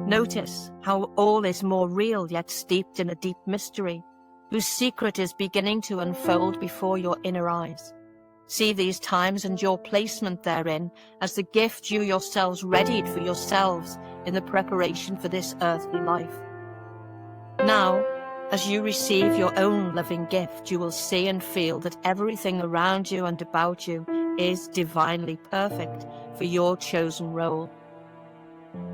Notice how all is more real yet steeped in a deep mystery, whose secret is beginning to unfold before your inner eyes. See these times and your placement therein as the gift you yourselves readied for yourselves in the preparation for this earthly life. Now, as you receive your own loving gift, you will see and feel that everything around you and about you is divinely perfect for your chosen role.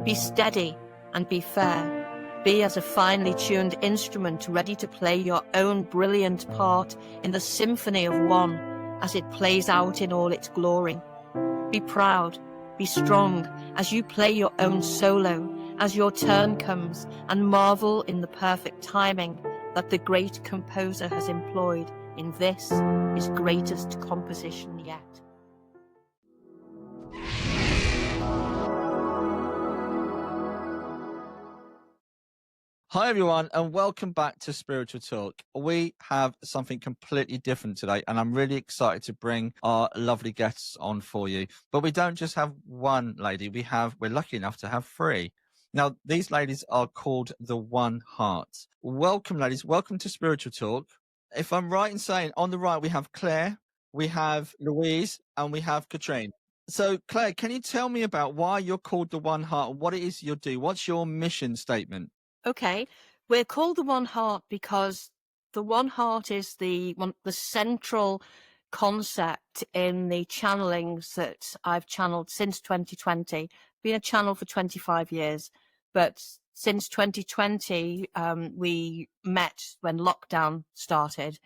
Be steady and be fair. Be as a finely tuned instrument ready to play your own brilliant part in the symphony of one as it plays out in all its glory. Be proud, be strong as you play your own solo as your turn comes, and marvel in the perfect timing that the great composer has employed in this, his greatest composition yet. Hi everyone, and welcome back to Spiritual Talk. We have something completely different today, and I'm really excited to bring our lovely guests on for you. But we don't just have one lady, we're lucky enough to have three. Now, these ladies are called the One Heart. Welcome, ladies. Welcome to Spiritual Talk. If I'm right in saying, on the right, we have Claire, we have Louise, and we have Katrine. So, Claire, can you tell me about why you're called the One Heart, and what it is you do? What's your mission statement? Okay, we're called the One Heart because the One Heart is the central concept in the channelings that I've channeled since 2020. Been a channel for 25 years, but since 2020, we met when lockdown started.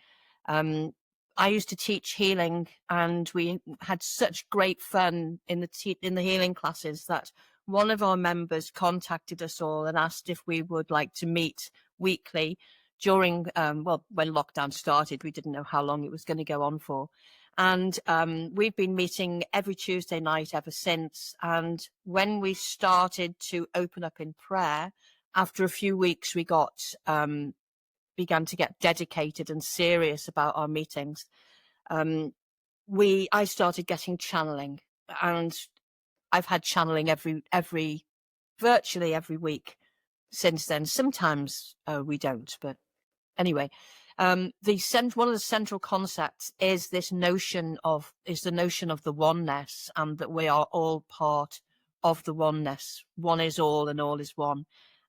I used to teach healing, and we had such great fun in the healing classes that one of our members contacted us all and asked if we would like to meet weekly during, when lockdown started. We didn't know how long it was going to go on for. And we've been meeting every Tuesday night ever since. And when we started to open up in prayer, after a few weeks, we began to get dedicated and serious about our meetings. I started getting channeling, and I've had channeling virtually every week since then. Sometimes we don't, but anyway, one of the central concepts is the notion of the oneness, and that we are all part of the oneness. One is all, and all is one.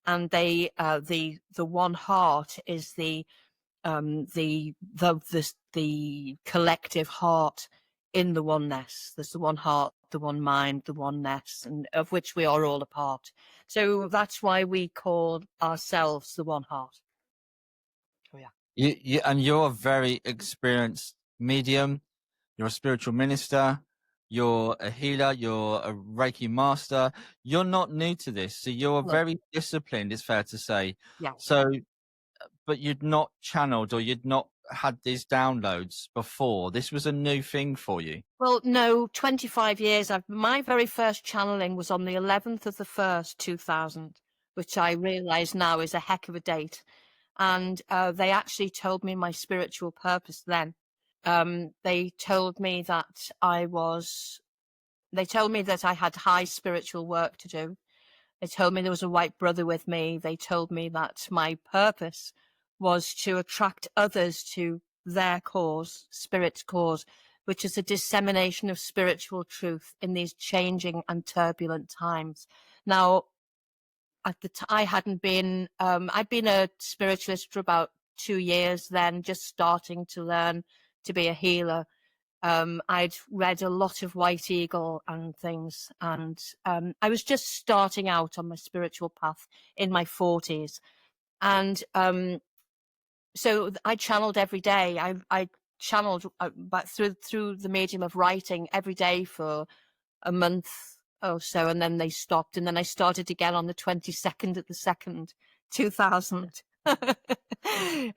And the One Heart is the collective heart in the oneness. There's the one heart, the one mind, the oneness, and of which we are all a part. So that's why we call ourselves the One Heart. Oh yeah. And you're a very experienced medium. You're a spiritual minister. You're a healer. You're a Reiki master. You're not new to this, so you're very disciplined. It's fair to say. Yeah. So, but you'd not channeled, or you'd not had these downloads before. This was a new thing for you. Well, no, 25 years. My very first channeling was on the 11th of the 1st, 2000, which I realise now is a heck of a date. And they actually told me my spiritual purpose then. They told me that I had high spiritual work to do. They told me there was a white brother with me. They told me that my purpose was to attract others to their cause, spirit's cause, which is a dissemination of spiritual truth in these changing and turbulent times. Now, I'd been a spiritualist for about 2 years then, just starting to learn to be a healer. I'd read a lot of White Eagle and things, and I was just starting out on my spiritual path in my 40s. And so I channeled every day. I channeled but through the medium of writing every day for a month or so, and then they stopped, and then I started again on the 22nd of the 2nd, 2000.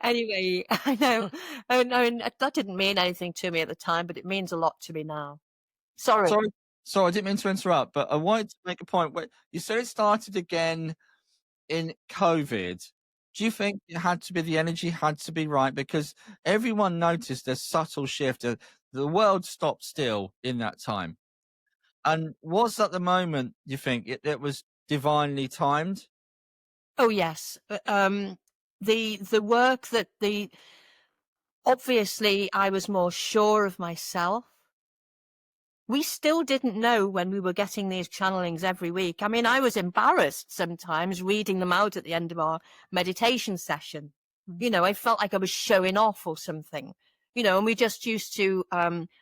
Anyway, I know. I mean, that didn't mean anything to me at the time, but it means a lot to me now. Sorry, I didn't mean to interrupt, but I wanted to make a point where you said it started again in COVID. Do you think the energy had to be right? Because everyone noticed a subtle shift. The world stopped still in that time. And was that the moment, you think, it was divinely timed? Oh yes. The work that obviously I was more sure of myself. We still didn't know when we were getting these channelings every week. I mean, I was embarrassed sometimes reading them out at the end of our meditation session. You know, I felt like I was showing off or something, you know, and we just used to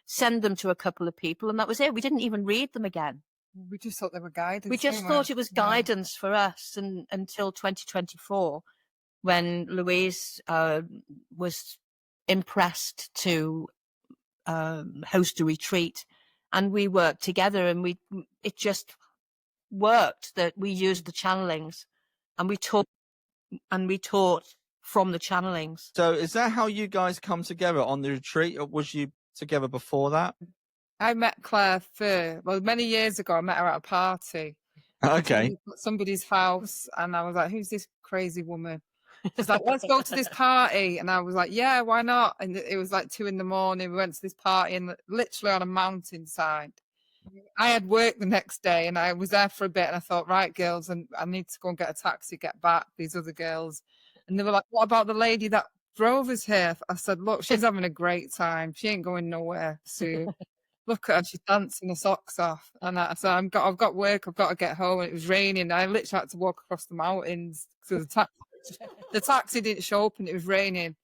send them to a couple of people and that was it. We didn't even read them again. We just thought they were guidance. We just thought it was guidance for us, and until 2024, when Louise was impressed to host a retreat, and we worked together, and it just worked that we used the channelings, and we taught from the channelings. So is that how you guys come together on the retreat, or was you together before that? I met Claire many years ago. I met her at a party. Okay. At somebody's house, and I was like, "Who's this crazy woman?" She's like, "Let's go to this party," and I was like, "Yeah, why not?" And it was like 2 a.m. We went to this party, and literally on a mountainside. I had work the next day, and I was there for a bit, and I thought, right, girls, and I need to go and get a taxi, get back. These other girls, and they were like, "What about the lady that drove us here?" I said, "Look, she's having a great time. She ain't going nowhere soon." Look at her, she's dancing her socks off. And I said, I've got work, I've got to get home. And it was raining. I literally had to walk across the mountains. So the taxi didn't show up and it was raining.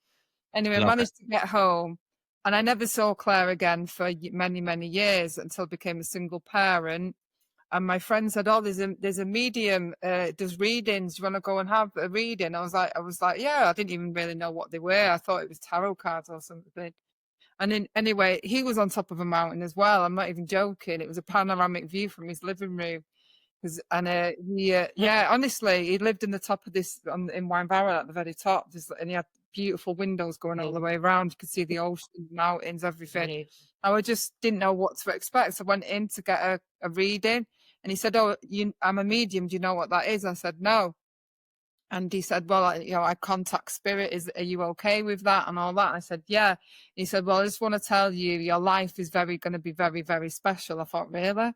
Anyway, I managed to get home. And I never saw Claire again for many, many years until I became a single parent. And my friend said, "Oh, there's a medium, does readings. Do you want to go and have a reading?" I was like, yeah, I didn't even really know what they were. I thought it was tarot cards or something. And then, anyway, he was on top of a mountain as well. I'm not even joking. It was a panoramic view from his living room. Honestly, he lived in the top of this, in Wine Barrel at the very top. And he had beautiful windows going all the way around. You could see the ocean, mountains, everything. I just didn't know what to expect. So I went in to get a reading. And he said, "Oh, I'm a medium. Do you know what that is?" I said, "No." And he said, "Well, I contact spirit. Are you okay with that?" And all that. And I said, "Yeah." He said, "Well, I just want to tell you, your life is going to be very, very special." I thought, really? I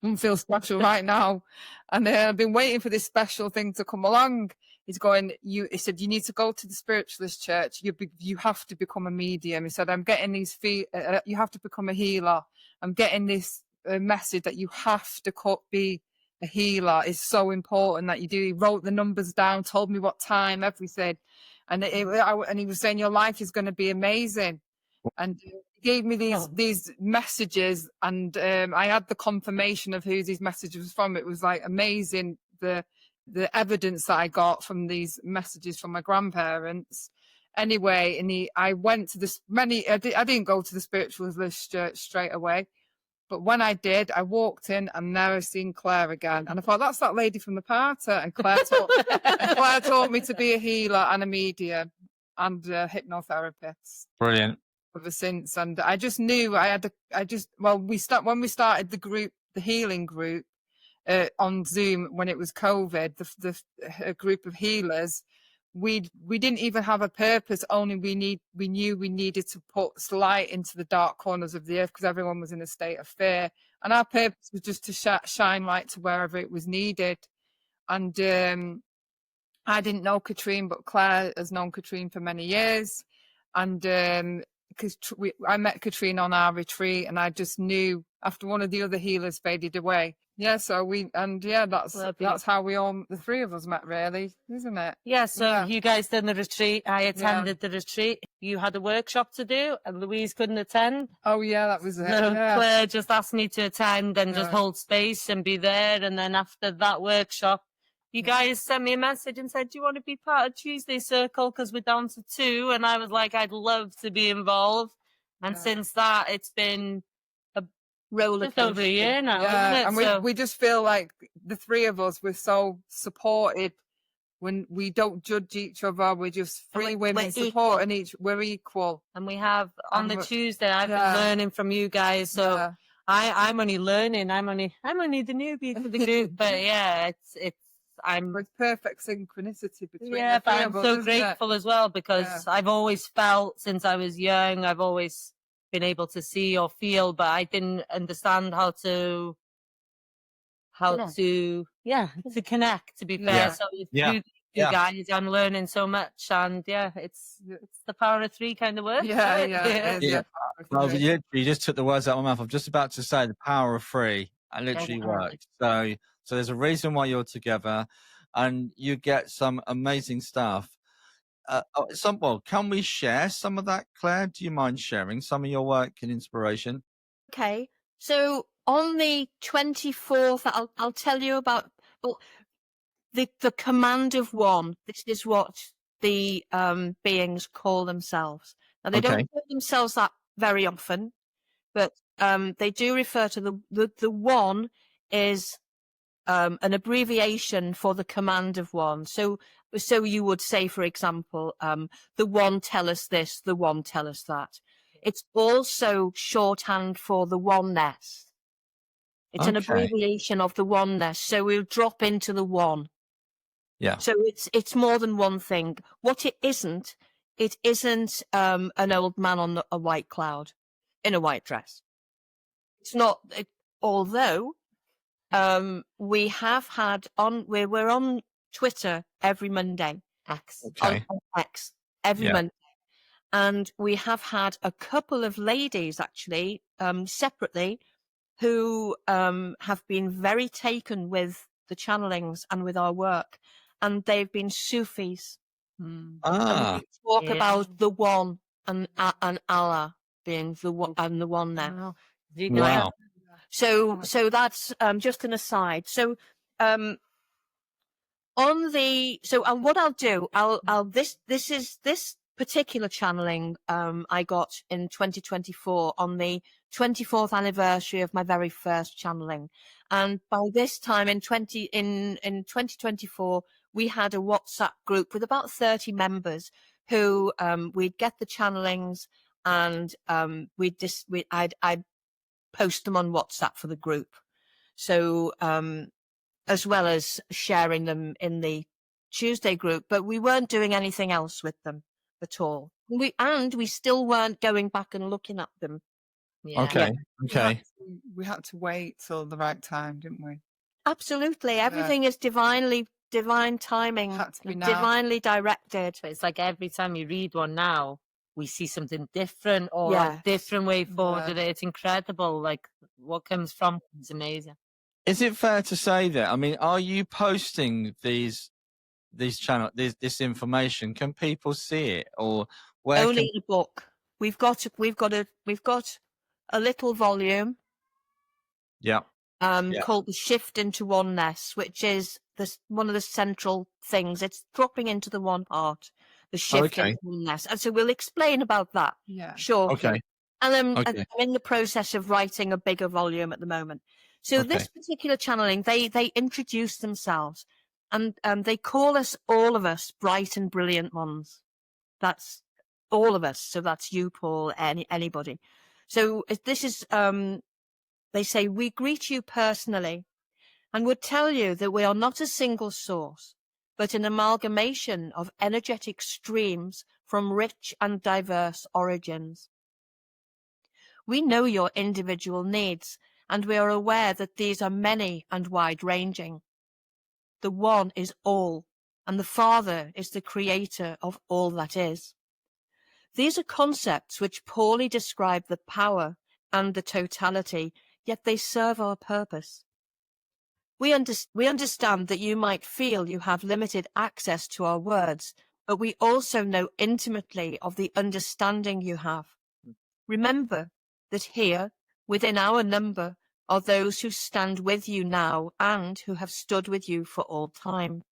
don't feel special right now. And I've been waiting for this special thing to come along. He's going, he said, "You need to go to the spiritualist church. You have to become a medium." He said, "I'm getting these you have to become a healer. I'm getting this message that you have to be a healer. Is so important that you do." He wrote the numbers down, told me what time, everything. And and he was saying, "Your life is going to be amazing." And he gave me these messages, and I had the confirmation of who these messages was from. It was like amazing, the evidence that I got from these messages from my grandparents. Anyway, and I went to this I didn't go to the spiritualist church straight away. But when I did, I walked in and never seen Claire again. And I thought, that's that lady from the party. And Claire taught me to be a healer and a medium and a hypnotherapist. Brilliant. Ever since. And I just knew when we started the healing group on Zoom when it was COVID, the group of healers, we didn't even have a purpose. Only we knew we needed to put light into the dark corners of the earth because everyone was in a state of fear, and our purpose was just to shine light to wherever it was needed. And I didn't know Katrine, but Claire has known Katrine for many years, and because I met Katrine on our retreat, and I just knew after one of the other healers faded away. Yeah, so that's how the three of us met, really, isn't it? Yeah, so you guys did the retreat. I attended the retreat. You had a workshop to do, and Louise couldn't attend. Oh, yeah, that was it. So yeah. Claire just asked me to attend and just hold space and be there. And then after that workshop, you guys sent me a message and said, "Do you want to be part of Tuesday Circle? Because we're down to 2. And I was like, "I'd love to be involved." And since that, it's been just over a year now, isn't it? And we just feel like the three of us, we're so supported when we don't judge each other. We're just three women supporting we're equal. And we have on the Tuesday, I've been learning from you guys. So I'm only learning. I'm only the newbie to the group. But it's perfect synchronicity between the three of us. I'm so grateful as well because I've always felt since I was young, I've always been able to see or feel, but I didn't understand how to connect, to be fair. So you Yeah. guys. I'm learning so much, and yeah, it's the power of three kind of works. Yeah, right? yeah, it is, Yeah. Well, yeah. you just took the words out of my mouth. I'm just about to say the power of free. It literally works. So there's a reason why you're together, and you get some amazing stuff. Can we share some of that, Claire? Do you mind sharing some of your work and inspiration? Okay, so on the 24th, I'll tell you about the command of one. This is what the beings call themselves. Now they Okay. don't call themselves that very often, but they do refer to the one is an abbreviation for the command of one. So you would say, for example, the one tell us this, the one tell us that. It's also shorthand for the oneness. It's an Okay. abbreviation of the oneness. So we'll drop into the one. Yeah. So it's more than one thing. What it isn't an old man on a white cloud in a white dress. It's not. Although we have had we're on Twitter every Monday. Okay. On X every Yeah. Monday, and we have had a couple of ladies actually separately who have been very taken with the channelings and with our work, and they've been Sufis. And we talk about the one and Allah being the one and the one there. Wow. So that's just an aside. So and what I'll do, this particular channeling I got in 2024 on the 24th anniversary of my very first channeling, and by this time in 2024 we had a WhatsApp group with about 30 members who we'd get the channelings and I'd post them on WhatsApp for the group. So as well as sharing them in the Tuesday group, but we weren't doing anything else with them at all. We still weren't going back and looking at them. Okay. Okay. We had to wait till the right time, didn't we? Absolutely. Everything is divine timing, Had to be now. divinely directed. But it's like every time you read one now, we see something different or Yeah. a different way forward Yeah. with it. It's incredible. Like what comes from is amazing. Is it fair to say that? I mean, are you posting this information? Can people see it, or where? Only in a book. We've got a little volume Yeah. Yeah. called The Shift into Oneness, which is one of the central things. It's dropping into the one heart, the shift Okay. into oneness. And so we'll explain about that. Yeah. Sure. Okay. And Okay. I'm in the process of writing a bigger volume at the moment. So this particular channeling, they introduce themselves and they call us, all of us, bright and brilliant ones. That's all of us. So that's you, Paul, anybody. So this is, they say, we greet you personally and would tell you that we are not a single source, but an amalgamation of energetic streams from rich and diverse origins. We know your individual needs, and we are aware that these are many and wide-ranging. The One is all, and the Father is the creator of all that is. These are concepts which poorly describe the power and the totality, yet they serve our purpose. We understand that you might feel you have limited access to our words, but we also know intimately of the understanding you have. Remember that here, within our number, are those who stand with you now and who have stood with you for all time.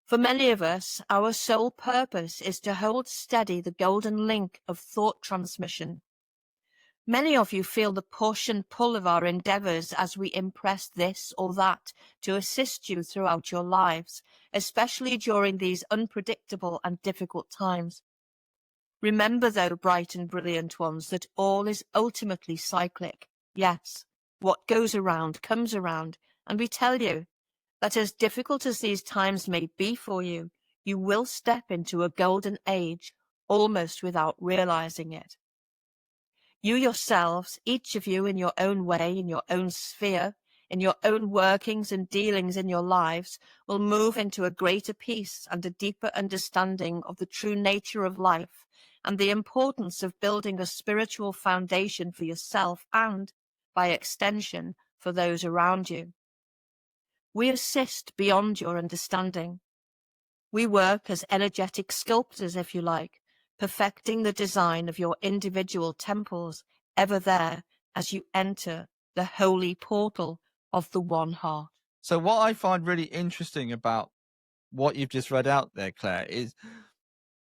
For many of us, our sole purpose is to hold steady the golden link of thought transmission. Many of you feel the push and pull of our endeavours as we impress this or that to assist you throughout your lives, especially during these unpredictable and difficult times. Remember, though, bright and brilliant ones, that all is ultimately cyclic. Yes, what goes around comes around, and we tell you that as difficult as these times may be for you, you will step into a golden age almost without realizing it. You yourselves, each of you in your own way, in your own sphere, in your own workings and dealings in your lives will move into a greater peace and a deeper understanding of the true nature of life and the importance of building a spiritual foundation for yourself and, by extension, for those around you. We assist beyond your understanding. We work as energetic sculptors, if you like, perfecting the design of your individual temples, ever there as you enter the holy portal of the one heart. So what I find really interesting about what you've just read out there, Claire, is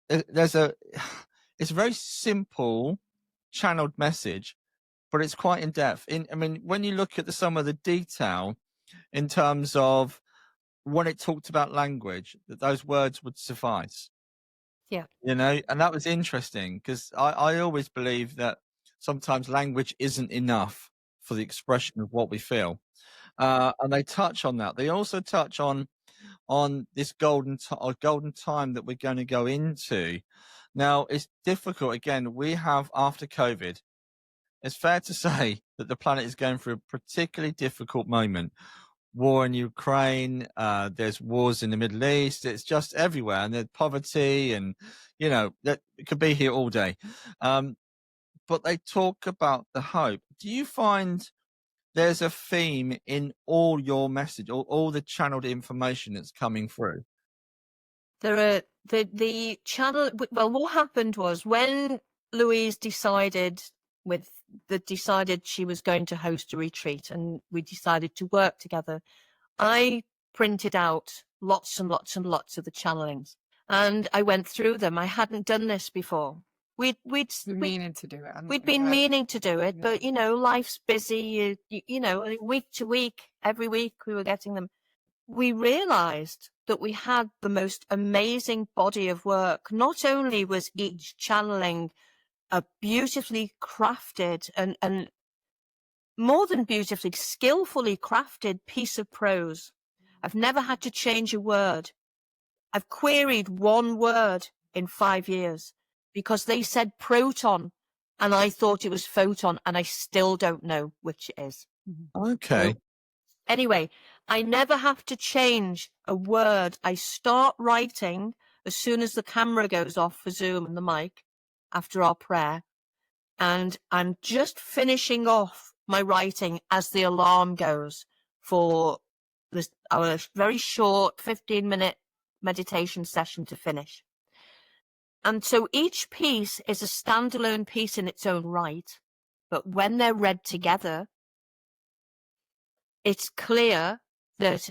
it's a very simple channeled message, but it's quite in depth. I mean, when you look at some of the detail in terms of when it talked about language, that those words would suffice. Yeah. You know, and that was interesting because I always believe that sometimes language isn't enough for the expression of what we feel. And they touch on that. They also touch on this golden time that we're going to go into. Now, it's difficult. Again, we have, after COVID, it's fair to say that the planet is going through a particularly difficult moment. War in Ukraine, there's wars in the Middle East, it's just everywhere, and there's poverty, and you know, that it could be here all day. But they talk about the hope. Do you find there's a theme in all your message, all the channeled information that's coming through? There are the channel. Well, what happened was when Louise decided she was going to host a retreat, and we decided to work together. I printed out lots and lots and lots of the channelings, and I went through them. I hadn't done this before. We'd been meaning to do it. We'd been meaning to do it, Yeah. but you know, life's busy. You know, week to week, every week we were getting them. We realized that we had the most amazing body of work. Not only was each channeling a beautifully crafted and more than beautifully, skillfully crafted piece of prose. I've never had to change a word. I've queried one word in 5 years because they said proton and I thought it was photon, and I still don't know which it is. Okay. So, anyway, I never have to change a word. I start writing as soon as the camera goes off for Zoom and the mic after our prayer. And I'm just finishing off my writing as the alarm goes for our very short 15-minute meditation session to finish. And so each piece is a standalone piece in its own right, but when they're read together, it's clear that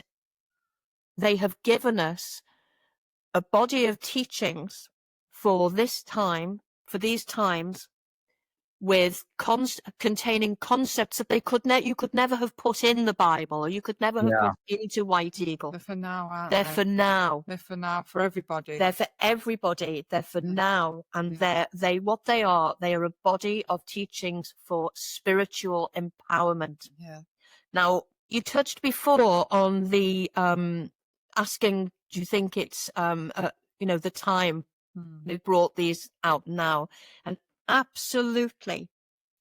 they have given us a body of teachings for this time, for these times, with containing concepts that you could never have put in the Bible, or you could never have put into White Eagle. They're for now, aren't They're they? for now. They're for now, for everybody. They're for everybody. They're for now. And they are a body of teachings for spiritual empowerment. Yeah. Now, you touched before on the asking, do you think it's the time they brought these out now? And absolutely,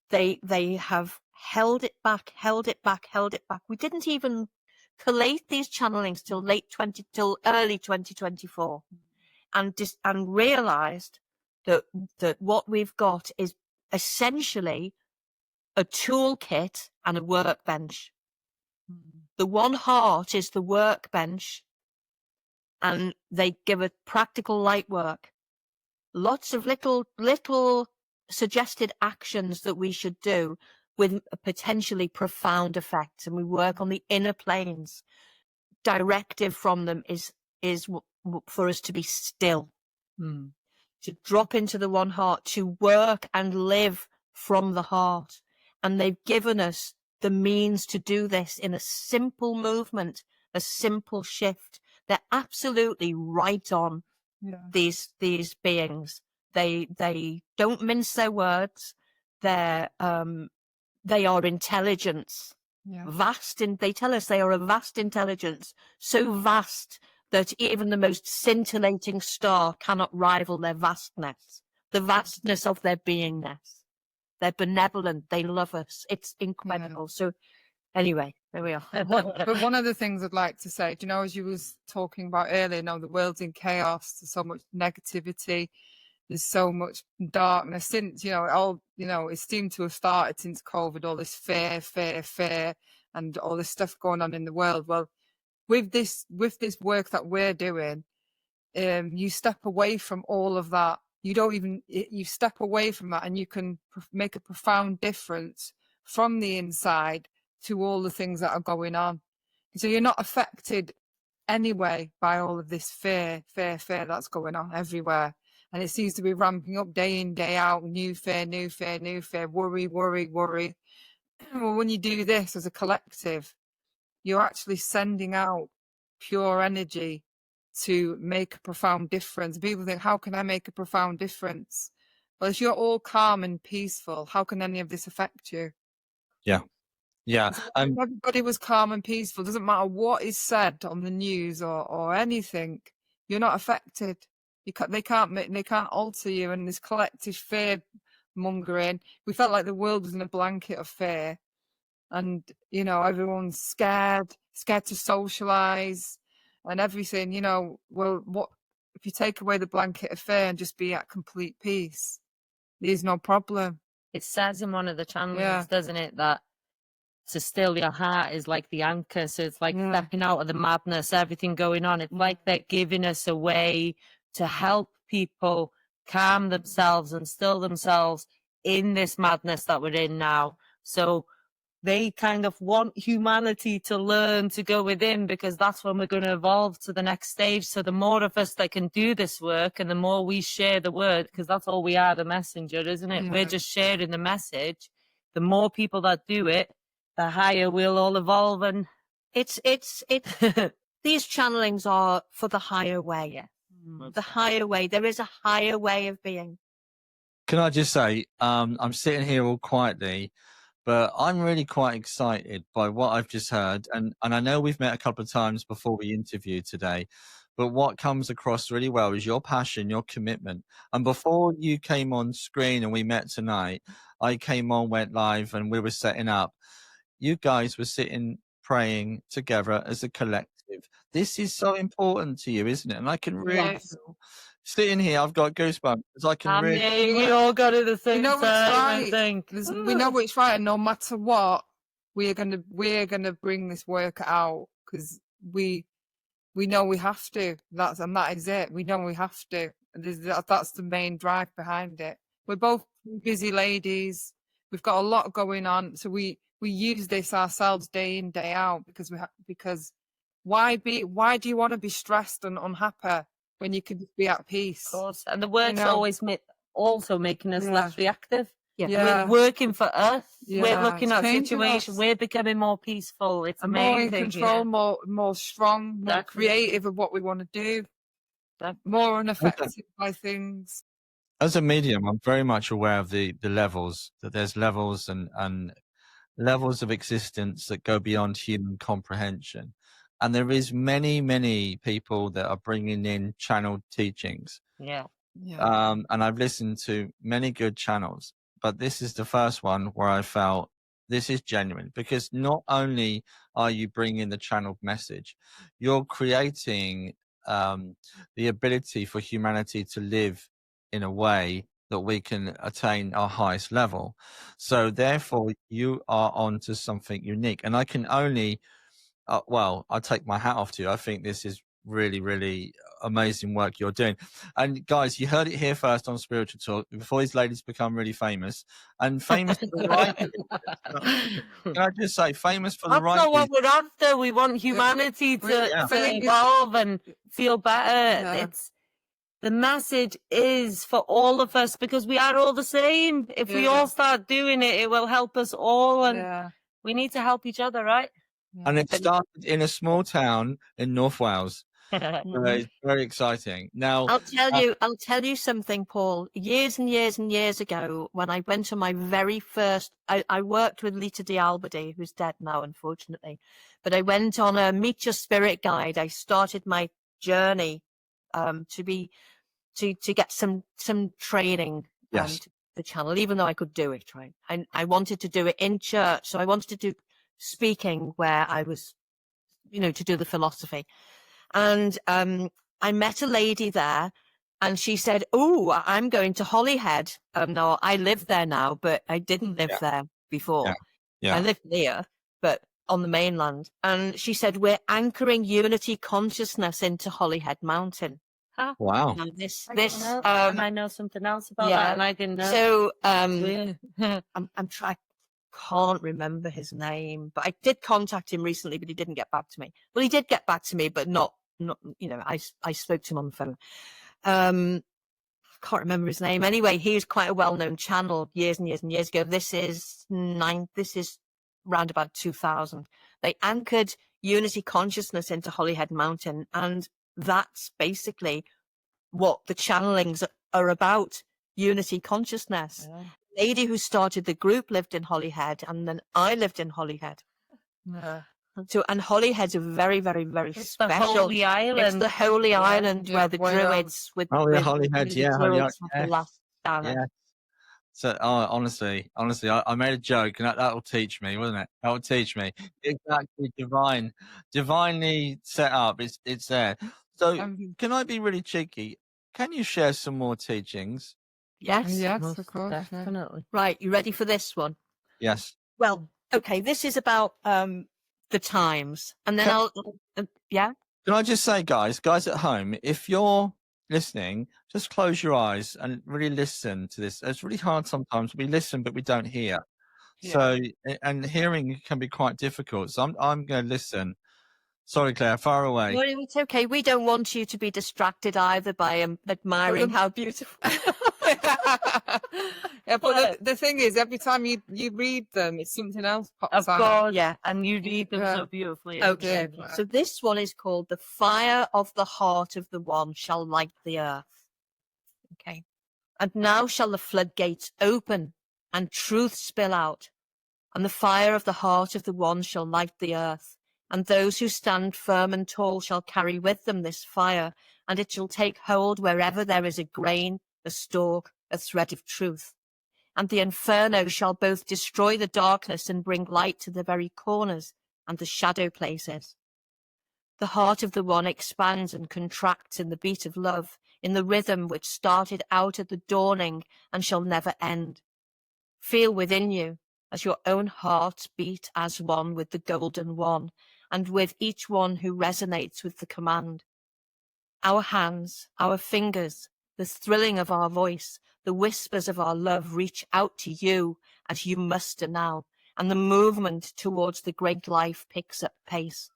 they have held it back. We didn't even collate these channelings till early 2024, and realised that what we've got is essentially a toolkit and a workbench. The one heart is the workbench, and they give a practical light work. Lots of little suggested actions that we should do with potentially profound effects, and we work on the inner planes. Directive from them is for us to be still, to drop into the one heart, to work and live from the heart. And they've given us the means to do this in a simple movement, a simple shift. They're absolutely right on. Yeah. These beings. They don't mince their words. They are intelligence. Yeah. Vast, and they tell us they are a vast intelligence, so vast that even the most scintillating star cannot rival their vastness, the vastness of their beingness. They're benevolent. They love us. It's incredible. So anyway, There we are. But one of the things I'd like to say, do you know, as you was talking about earlier, you know, the world's in chaos. There's so much negativity. There's so much darkness since, you know, it seemed to have started since COVID, all this fear, and all this stuff going on in the world. Well, with this work that we're doing, you step away from all of that. You step away from that, and you can make a profound difference from the inside to all the things that are going on. So you're not affected anyway by all of this fear that's going on everywhere. And it seems to be ramping up day in, day out, new fear, worry. Well, when you do this as a collective, you're actually sending out pure energy to make a profound difference. People think, how can I make a profound difference? Well, if you're all calm and peaceful, how can any of this affect you? Yeah. If everybody was calm and peaceful, doesn't matter what is said on the news or anything, you're not affected. They can't alter you. And this collective fear mongering, we felt like the world was in a blanket of fear, and you know, everyone's scared to socialize and everything. You know, well, what if you take away the blanket of fear and just be at complete peace? There's no problem. It says in one of the channels, Yeah. doesn't it, that to still your heart is like the anchor. So it's like stepping out of the madness, everything going on. It's like they're giving us a way to help people calm themselves and still themselves in this madness that we're in now. So they kind of want humanity to learn to go within, because that's when we're going to evolve to the next stage. So the more of us that can do this work, and the more we share the word, because that's all we are, the messenger, isn't it? We're just sharing the message. The more people that do it, the higher we'll all evolve. And It's these channelings are for the higher way. yeah. The higher way. There is a higher way of being. Can I just say, I'm sitting here all quietly, but I'm really quite excited by what I've just heard. And I know we've met a couple of times before we interviewed today, but what comes across really well is your passion, your commitment. And before you came on screen and we met tonight, I came on, went live, and we were setting up. You guys were sitting, praying together as a collective. This is so important to you, isn't it? And I can really feel, sitting here, I've got goosebumps, because I can really. We all got it the same time, I think. We know it's right, and no matter what, we're gonna bring this work out, because we know we have to. That is it. We know we have to. That's the main drive behind it. We're both busy ladies. We've got a lot going on, so we use this ourselves day in, day out, because why do you want to be stressed and unhappy when you can just be at peace? Of course. And the work's always also making us less reactive. Yeah. We're working for us. Yeah. We're looking It's at changing situations. us. We're becoming more peaceful. It's And more amazing. in control, more strong, more Definitely. creative of what we want to do, more unaffected by things. As a medium, I'm very much aware of the levels, that there's levels and levels of existence that go beyond human comprehension. And there is many people that are bringing in channeled teachings. Yeah. And I've listened to many good channels, but this is the first one where I felt this is genuine, because not only are you bringing the channeled message, you're creating the ability for humanity to live in a way that we can attain our highest level. So therefore you are onto something unique, and I can only I take my hat off to you. I think this is really amazing work you're doing. And guys, you heard it here first on Spiritual Talk, before these ladies become really famous, and famous for the right reasons. Can I just say, famous for the right That's not what reasons. we're after. We want humanity to evolve and feel better. It's the message is for all of us, because we are all the same. If we all start doing it, it will help us all, and we need to help each other, right? And it started in a small town in North Wales. It's very exciting. Now, I'll tell you something, Paul. Years and years ago, when I went on my very first, I worked with Lita D'Albadi, who's dead now, unfortunately, but I went on a Meet Your Spirit guide. I started my journey to get some training to the channel, even though I could do it, right? I wanted to do it in church, so I wanted to do speaking where I was, to do the philosophy. And I met a lady there, and she said, "Oh, I'm going to Holyhead." No, I live there now, but I didn't live there before. Yeah. Yeah. I lived near, but on the mainland. And she said, "We're anchoring unity consciousness into Holyhead Mountain." Huh? Wow. Now I know something else about that, and I didn't know. So Weird. I'm trying. Can't remember his name, but I did contact him recently, but he didn't get back to me. Well, he did get back to me, but not. I spoke to him on the phone. Can't remember his name. Anyway, he was quite a well-known channel years and years and years ago. This is round about 2000. They anchored unity consciousness into Holyhead Mountain, and that's basically what the channelings are about. Unity consciousness. Yeah. The lady who started the group lived in Holyhead, and then I lived in Holyhead. So, and Holyhead's a very, very, very It's special. the Holy Island. It's the Holy Island where the Druids Holyhead, the Druids had the last stand. Yeah. So, honestly, I made a joke, and that'll teach me, wasn't it? That'll teach me. Exactly, divinely set up. It's there. So, can I be really cheeky? Can you share some more teachings? Yes, Yes, of course. Definitely. Right, you ready for this one? Yes. Well, okay, this is about the times, and then yeah. Can I just say, guys at home, if you're listening, just close your eyes and really listen to this. It's really hard sometimes. We listen, but we don't hear. Yeah. So, and hearing can be quite difficult. So I'm going to listen. Sorry, Claire, far away. No, it's okay. We don't want you to be distracted either by admiring how beautiful. Yeah, but the thing is, every time you read them, it's something else pops Of out. course. Yeah. And you read them Yeah. so beautifully. Okay, so this one is called "The Fire of the Heart of the One Shall Light the Earth." Okay. "And now shall the floodgates open, and truth spill out, and the fire of the heart of the One shall light the earth, and those who stand firm and tall shall carry with them this fire, and it shall take hold wherever there is a grain, a stalk, a thread of truth. And the inferno shall both destroy the darkness and bring light to the very corners and the shadow places. The heart of the One expands and contracts in the beat of love, in the rhythm which started out at the dawning and shall never end. Feel within you as your own hearts beat as one with the golden one, and with each one who resonates with the command. Our hands, our fingers, the thrilling of our voice, the whispers of our love reach out to you as you muster now, and the movement towards the great life picks up pace.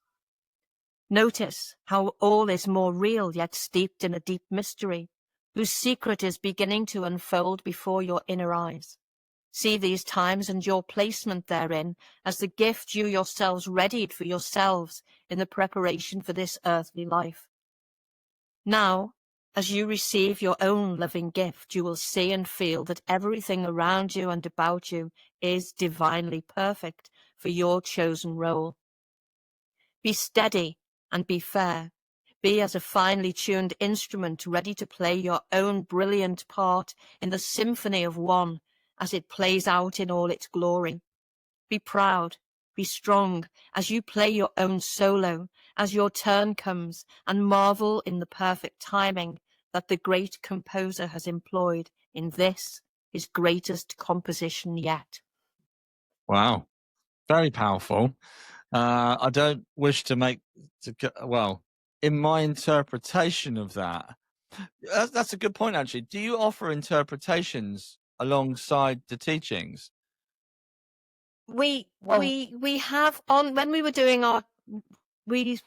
Notice how all is more real yet steeped in a deep mystery, whose secret is beginning to unfold before your inner eyes. See these times and your placement therein as the gift you yourselves readied for yourselves in the preparation for this earthly life. Now, as you receive your own loving gift, you will see and feel that everything around you and about you is divinely perfect for your chosen role. Be steady and be fair. Be as a finely tuned instrument ready to play your own brilliant part in the symphony of one as it plays out in all its glory. Be proud, be strong as you play your own solo, as your turn comes, and marvel in the perfect timing that the great composer has employed in this, his greatest composition yet. Wow. Very powerful. I don't wish to in my interpretation of that's a good point, actually. Do you offer interpretations alongside the teachings? We have when we were doing we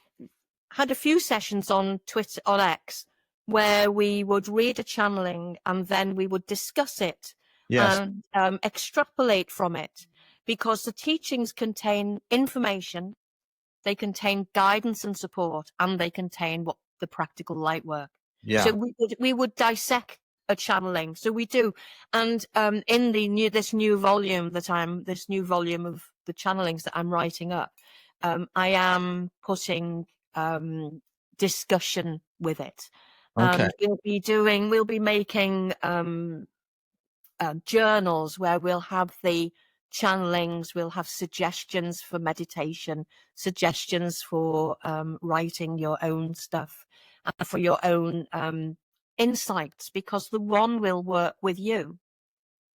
had a few sessions on Twitter, on X, where we would read a channeling and then we would discuss it and extrapolate from it, because the teachings contain information, they contain guidance and support, and they contain the practical light work. Yeah. So we would dissect a channeling. So we do, and in this new volume of the channelings that I'm writing up, I am putting discussion with it. Okay. We'll be making journals where we'll have the channelings. We'll have suggestions for meditation, suggestions for writing your own stuff, and for your own insights, because the one will work with you.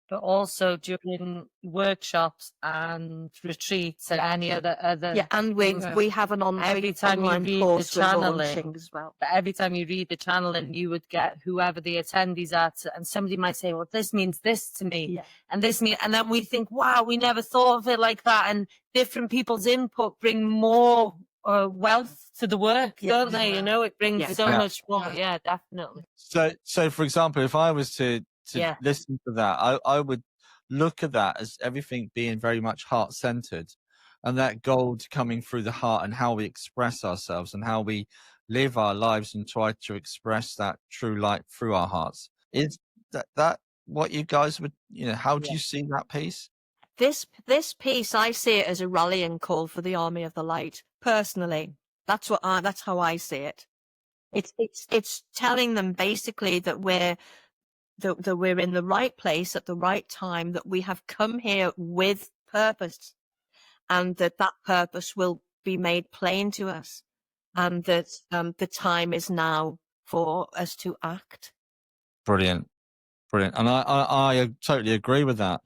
But also during workshops and retreats and any other Yeah, and we have an every time you online read the course we're channeling launching as well. but every time you read the channeling, you would get whoever the attendees are and somebody might say, well, this means this to me. Yeah. And this mean, and then we think, wow, we never thought of it like that. And different people's input bring more wealth to the work, don't they? You know, it brings so much more. Yeah, definitely. So for example, if I was to listen to that, I would look at that as everything being very much heart-centered, and that gold coming through the heart, and how we express ourselves and how we live our lives and try to express that true light through our hearts. Is that what you guys would, how do you see that piece? This piece, I see it as a rallying call for the army of the light. Personally, that's how I see it. It's telling them basically that we're in the right place at the right time, that we have come here with purpose, and that purpose will be made plain to us, and that the time is now for us to act. Brilliant. And I totally agree with that.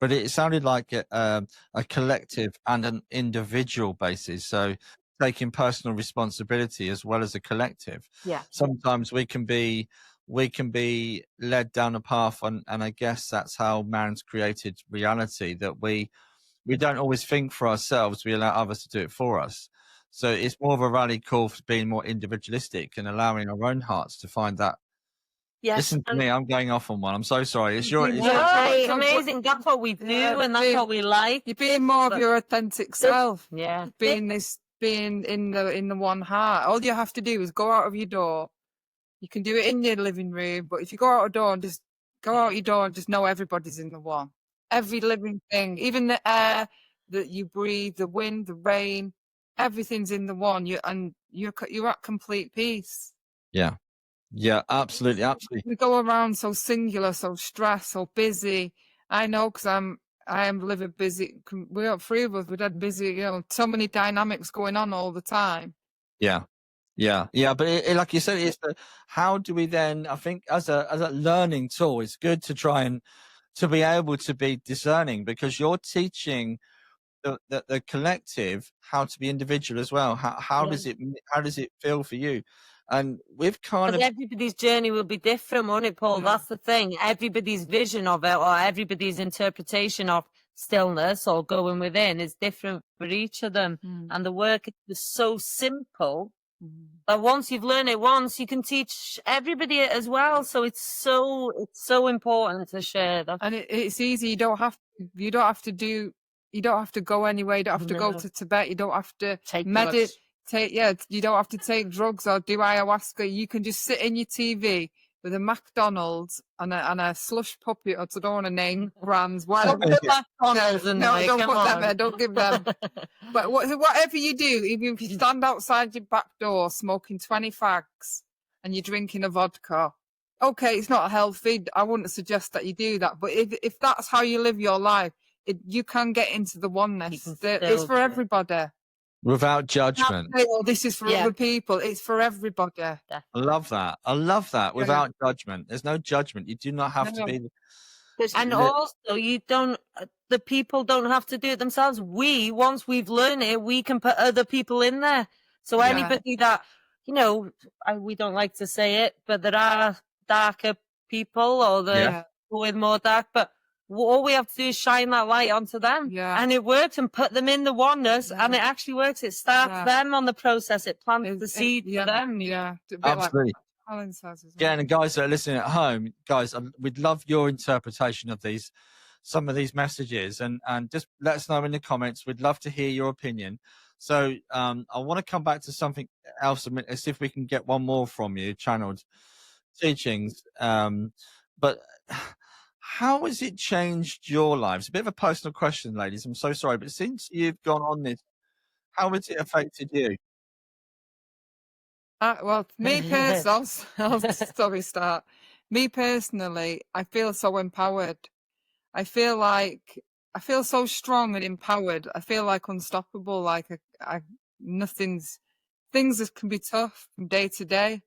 But it sounded like a collective and an individual basis. So taking personal responsibility as well as a collective. Yeah. Sometimes we can be led down a path, and I guess that's how man's created reality, that we don't always think for ourselves, we allow others to do it for us. So it's more of a rally call for being more individualistic and allowing our own hearts to find that. Yes. Listen to me, I'm going off on one. I'm so sorry. It's it's amazing. That's what we do, and that's what we like. You're being more of your authentic self. Yeah. Being in the one heart. All you have to do is go out of your door. You can do it in your living room, but if you go out a door and just go out your door and just know everybody's in the one. Every living thing, even the air that you breathe, the wind, the rain, everything's in the one. You're at complete peace. Yeah, absolutely. We go around so singular, so stressed, so busy. I know, because I am living busy. We got three of us. We've had busy, so many dynamics going on all the time. Yeah. But like you said, it's how do we then? I think as a learning tool, it's good to try and to be able to be discerning, because you're teaching the collective how to be individual as well. How does it feel for you? And we've kind of everybody's journey will be different, won't it, Paul? That's the thing. Everybody's vision of it, or everybody's interpretation of stillness or going within, is different for each of them. And the work is so simple that once you've learned it once, you can teach everybody it as well. So it's so important to share that. And it's easy. You don't have to go anywhere. You don't have to go to Tibet. You don't have to meditate. You don't have to take drugs or do ayahuasca. You can just sit in your TV with a McDonald's and a slush puppy, or I don't want to name brands. Don't put McDonald's in there. Don't put them there. Don't give them. But whatever you do, even if you stand outside your back door smoking 20 fags and you're drinking a vodka, okay, it's not healthy. I wouldn't suggest that you do that. But if that's how you live your life, you can get into the oneness. It's for everybody. Without judgment. This is for other people. It's for everybody. I love that. Without judgment. There's no judgment. You do not have to be. And also, the people don't have to do it themselves. Once we've learned it, we can put other people in there. So anybody that, we don't like to say it, but there are darker people, or the with more dark, but all we have to do is shine that light onto them, and it works, and put them in the oneness, and it actually works. It starts them on the process. It plants the seed for them. Yeah, absolutely. Like Alan says as well. Yeah, and guys that are listening at home, guys, we'd love your interpretation of some of these messages, and just let us know in the comments. We'd love to hear your opinion. So I want to come back to something else, and see if we can get one more from you, channeled teachings, but. How has it changed your lives? A bit of a personal question, ladies. I'm so sorry, but since you've gone on this, how has it affected you? Well, me personally, I'll start. Me personally, I feel so empowered. I feel like I feel so strong and empowered. I feel like unstoppable. Like things can be tough from day to day,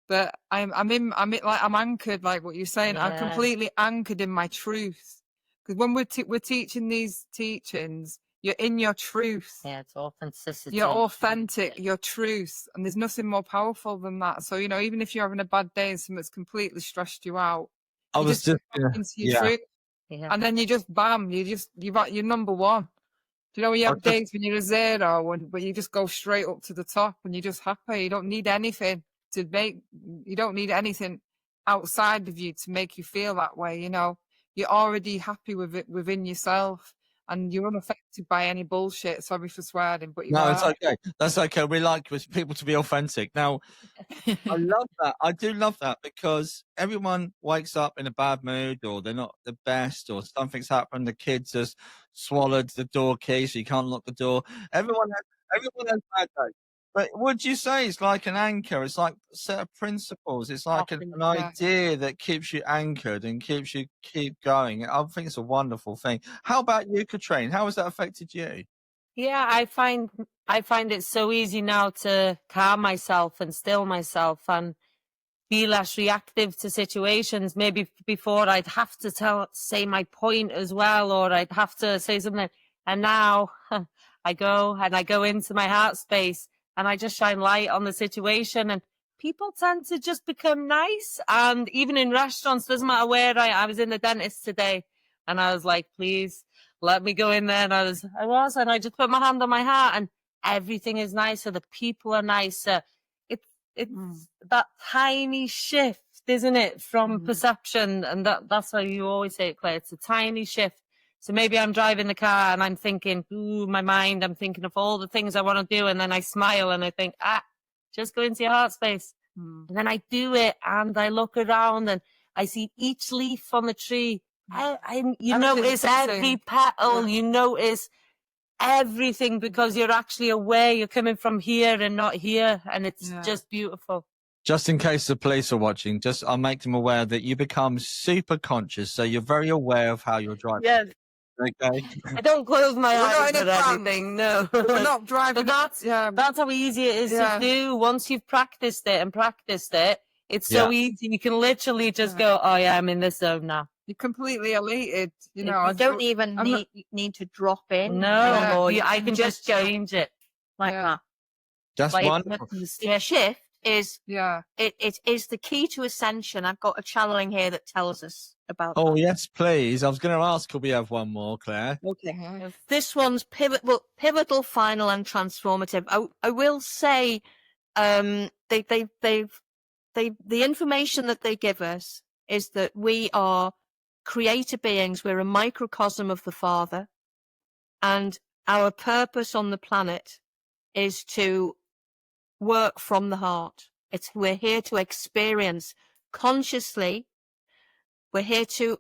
but I'm anchored. Like what you're saying, I'm Yeah. completely anchored in my truth. Because when we're teaching these teachings, you're in your truth. Yeah, it's authenticity. You're authentic, your truth, and there's nothing more powerful than that. So, you know, even if you're having a bad day and something's completely stressed you out, I you was just get gonna, into your yeah. truth, Yeah. and then you just bam, you're number one. Do you know when you I have just- days when you're a zero, but you just go straight up to the top and you're just happy. You don't need anything you don't need anything outside of you to make you feel that way. You know, you're already happy with it within yourself, and you're unaffected by any bullshit. Sorry for swearing, but you No, are. it's okay. That's okay. We like people to be authentic. Now, I love that. I do love that because everyone wakes up in a bad mood, or they're not the best, or something's happened. The kids has swallowed the door key, so you can't lock the door. Everyone has bad days. But would you say it's like an anchor? It's like a set of principles. It's like an Yeah. idea that keeps you anchored and keep going. I think it's a wonderful thing. How about you, Katrine? How has that affected you? Yeah, I find it so easy now to calm myself and still myself and be less reactive to situations. Maybe before I'd have to say my point as well, or I'd have to say something. And now I go into my heart space and I just shine light on the situation, and people tend to just become nice. And even in restaurants, doesn't matter where I was in the dentist today, and I was like, please let me go in there. And and I just put my hand on my heart, and everything is nicer. The people are nicer. It's that tiny shift, isn't it, from perception? And that's how you always say it, Claire. It's a tiny shift. So maybe I'm driving the car and I'm thinking, I'm thinking of all the things I want to do. And then I smile and I think, just go into your heart space. And then I do it and I look around and I see each leaf on the tree. You notice every petal, you notice everything, because you're actually aware you're coming from here and not here, and it's just beautiful. Just in case the police are watching, I'll make them aware that you become super conscious, so you're very aware of how you're driving. Yeah. Okay. I don't close my eyes not in or a anything, no. We're not driving. But that's how easy it is to do. Once you've practiced it, it's so easy. You can literally just go, oh yeah, I'm in this zone now. You're completely elated. You know, I don't even need to drop in anymore. anymore. I can just change it like that. That's Like, wonderful. the shift is Yeah. it is the key to ascension. I've got a channeling here that tells us about Oh that. yes, please. I was going to ask, could we have one more, Claire? Okay. This one's pivotal, final, and transformative. I will say, the information that they give us is that we are creator beings. We're a microcosm of the Father, and our purpose on the planet is to work from the heart. We're here to experience consciously. We're here to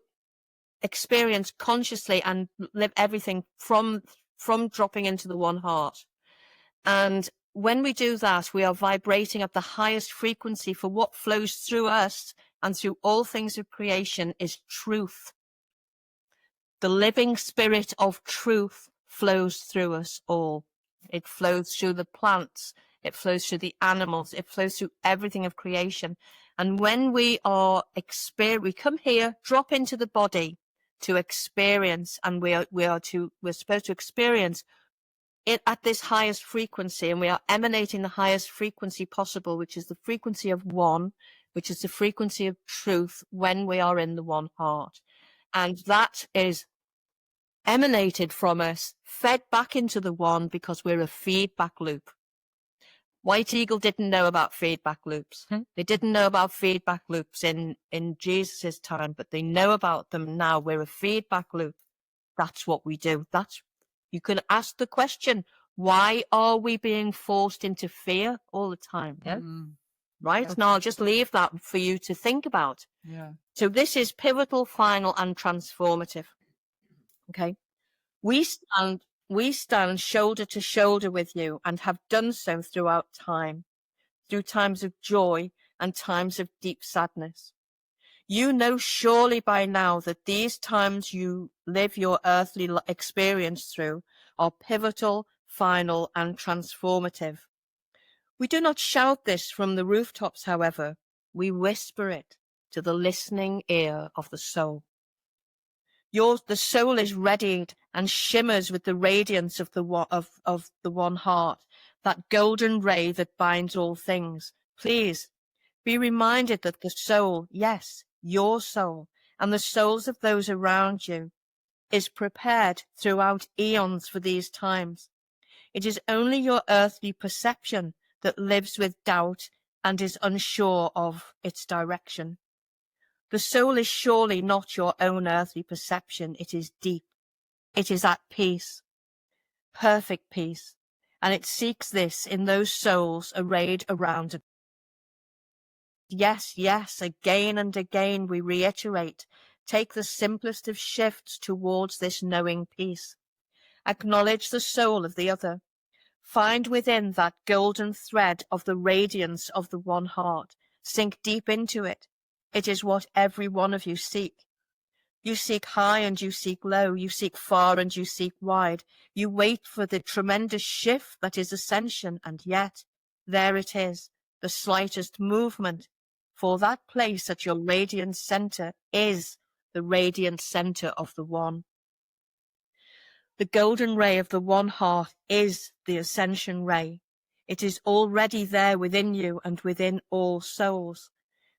experience consciously and live everything from dropping into the one heart. And when we do that, we are vibrating at the highest frequency, for what flows through us and through all things of creation is truth. The living spirit of truth flows through us all. It flows through the plants. It flows through the animals. It flows through everything of creation. And when we we come here, drop into the body to experience, and we're supposed to experience it at this highest frequency, and we are emanating the highest frequency possible, which is the frequency of one, which is the frequency of truth when we are in the one heart. And that is emanated from us, fed back into the one, because we're a feedback loop. White Eagle didn't know about feedback loops. They didn't know about feedback loops in Jesus's time, but they know about them now. We're a feedback loop. That's what we do. You can ask the question, why are we being forced into fear all the time? Yeah. Right? Now I'll just leave that for you to think about. Yeah. So this is pivotal, final, and transformative. Okay. We stand shoulder to shoulder with you, and have done so throughout time, through times of joy and times of deep sadness. You know surely by now that these times you live your earthly experience through are pivotal, final, and transformative. We do not shout this from the rooftops, however. We whisper it to the listening ear of the soul. The soul is readied and shimmers with the radiance of the one heart, that golden ray that binds all things. Please be reminded that the soul, yes, your soul, and the souls of those around you, is prepared throughout eons for these times. It is only your earthly perception that lives with doubt and is unsure of its direction. The soul is surely not your own earthly perception. It is deep. It is at peace, perfect peace, and it seeks this in those souls arrayed around it. Yes, yes, again and again we reiterate, take the simplest of shifts towards this knowing peace. Acknowledge the soul of the other. Find within that golden thread of the radiance of the one heart. Sink deep into it. It is what every one of you seek. You seek high and you seek low. You seek far and you seek wide. You wait for the tremendous shift that is ascension, and yet there it is, the slightest movement. For that place at your radiant center is the radiant center of the one. The golden ray of the one heart is the ascension ray. It is already there within you and within all souls.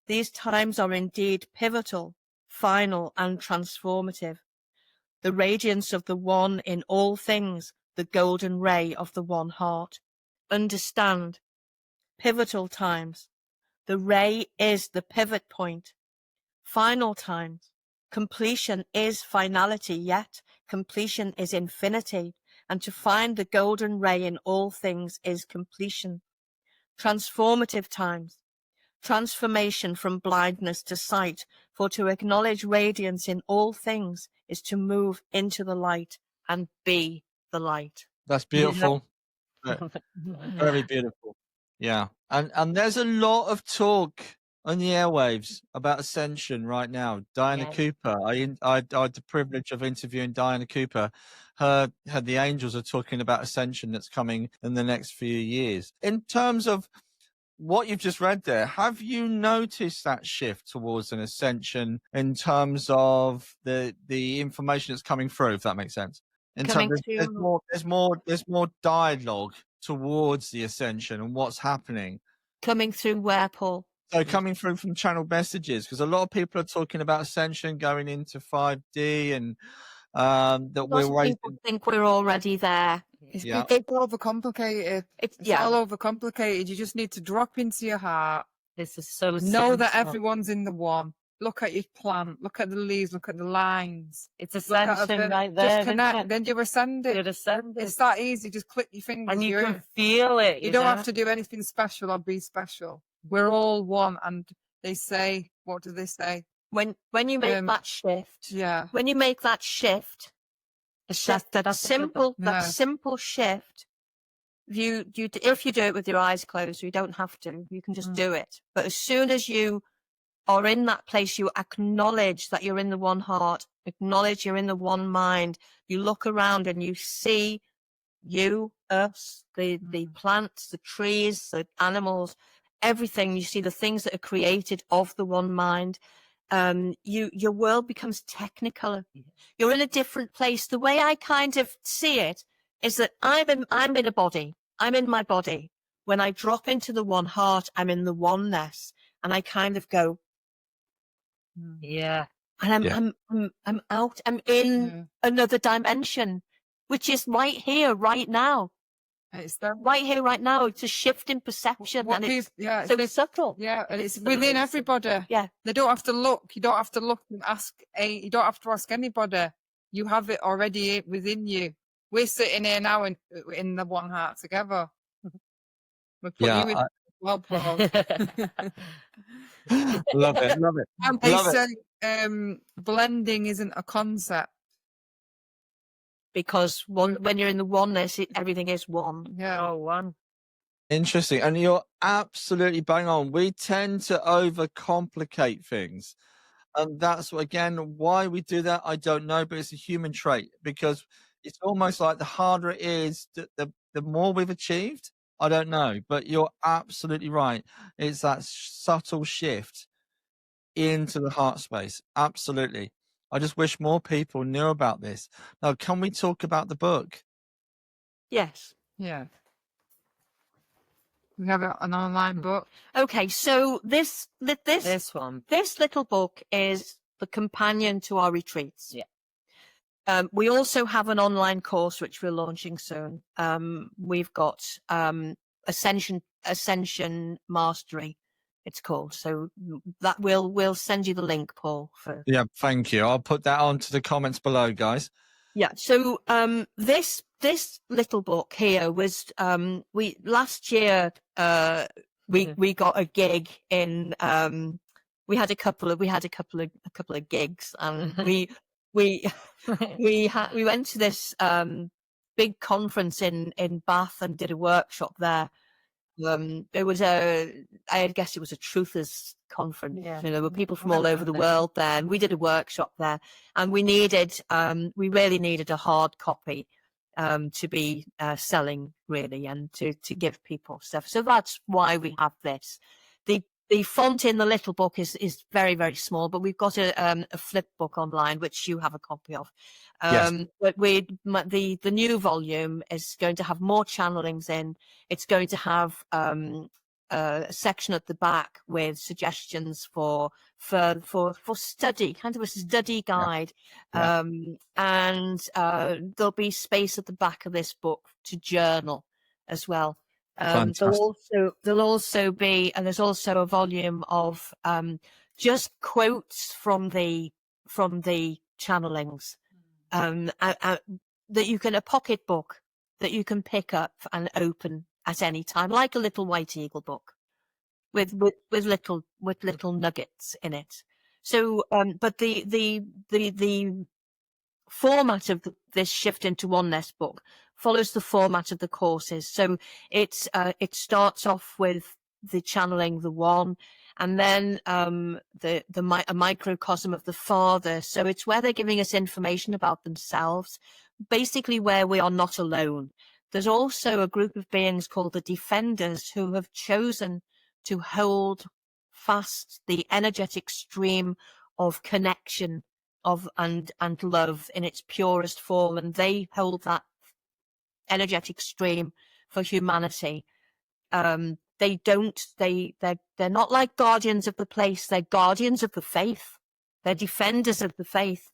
These times are indeed pivotal, final, and transformative. The radiance of the one in all things, the golden ray of the one heart. Understand, pivotal times. The ray is the pivot point. Final times. Completion is finality, yet completion is infinity, and to find the golden ray in all things is completion. Transformative times. Transformation from blindness to sight, for to acknowledge radiance in all things is to move into the light and be the light. That's beautiful. Very beautiful. Yeah. And there's a lot of talk on the airwaves about ascension right now. Diana Cooper, I had the privilege of interviewing Diana Cooper. Her the angels are talking about ascension that's coming in the next few years. In terms of what you've just read there, have you noticed that shift towards an ascension in terms of the information that's coming through, if that makes sense? There's more dialogue towards the ascension and what's happening. Coming through where, Paul? So coming through from channeled messages, because a lot of people are talking about ascension going into 5D, and that we're waiting. People think we're already there. It's overcomplicated. It's all overcomplicated. You just need to drop into your heart. This is so know that everyone's in the one. Look at your plant. Look at the leaves. Look at the lines. It's ascension right there. Just connect. Then you're ascending. You're ascending. It's that easy. Just click your fingers. And you can feel it. You don't have to do anything special or be special. We're all one. And they say, what do they say? When you make that shift. Yeah. When you make that shift. That simple shift. If you do it with your eyes closed, you don't have to. You can just do it. But as soon as you are in that place, you acknowledge that you're in the one heart. Acknowledge you're in the one mind. You look around and you see you, us, the plants, the trees, the animals, everything. You see the things that are created of the one mind. Your world becomes technicolor. You're in a different place. The way I kind of see it is that I'm in a body. I'm in my body. When I drop into the one heart, I'm in the oneness, and I kind of go, yeah. And I'm out. I'm in another dimension, which is right here, right now. It's there. Right here, right now. It's a shift in perception, and it's so subtle. Yeah, and it's within everybody. Yeah, they don't have to look. You don't have to look and ask. You don't have to ask anybody. You have it already within you. We're sitting here now in the one heart together. We're putting you in well, Paul. Love it. And they say blending isn't a concept. Because when you're in the oneness, everything is one. Yeah. Oh, one. Interesting. And you're absolutely bang on. We tend to overcomplicate things. And that's again why we do that. I don't know, but it's a human trait, because it's almost like the harder it is, the more we've achieved. I don't know, but you're absolutely right. It's that subtle shift into the heart space. Absolutely. I just wish more people knew about this. Now, can we talk about the book? Yes. Yeah. We have an online book. Okay, so this one. little book is the companion to our retreats. Yeah. We also have an online course which we're launching soon. We've got Ascension Mastery, it's called. So that we'll send you the link, Paul. Yeah, thank you. I'll put that onto the comments below, guys. Yeah. So this little book here was we last year we got a gig in we had a couple of gigs, and we went to this big conference in Bath and did a workshop there. It was I guess it was a truthers conference. Yeah. There were people from all over the world there, and we did a workshop there, and we really needed a hard copy to be selling, really, and to give people stuff. So that's why we have this. The font in the little book is very, very small, but we've got a flip book online, which you have a copy of. Yes. But the new volume is going to have more channelings in. It's going to have a section at the back with suggestions for study, kind of a study guide. Yeah. And there'll be space at the back of this book to journal as well. There'll also be, and there's also a volume of just quotes from the channelings, that you can, a pocket book that you can pick up and open at any time, like a little White Eagle book with little nuggets in it. So, but the format of this Shift into Oneness book follows the format of the courses. So it starts off with the channeling the one, and then a microcosm of the Father. So it's where they're giving us information about themselves, basically where we are not alone. There's also a group of beings called the Defenders who have chosen to hold fast the energetic stream of connection and love in its purest form, and they hold that energetic stream for humanity. They're not like guardians of the place, they're guardians of the faith. They're defenders of the faith.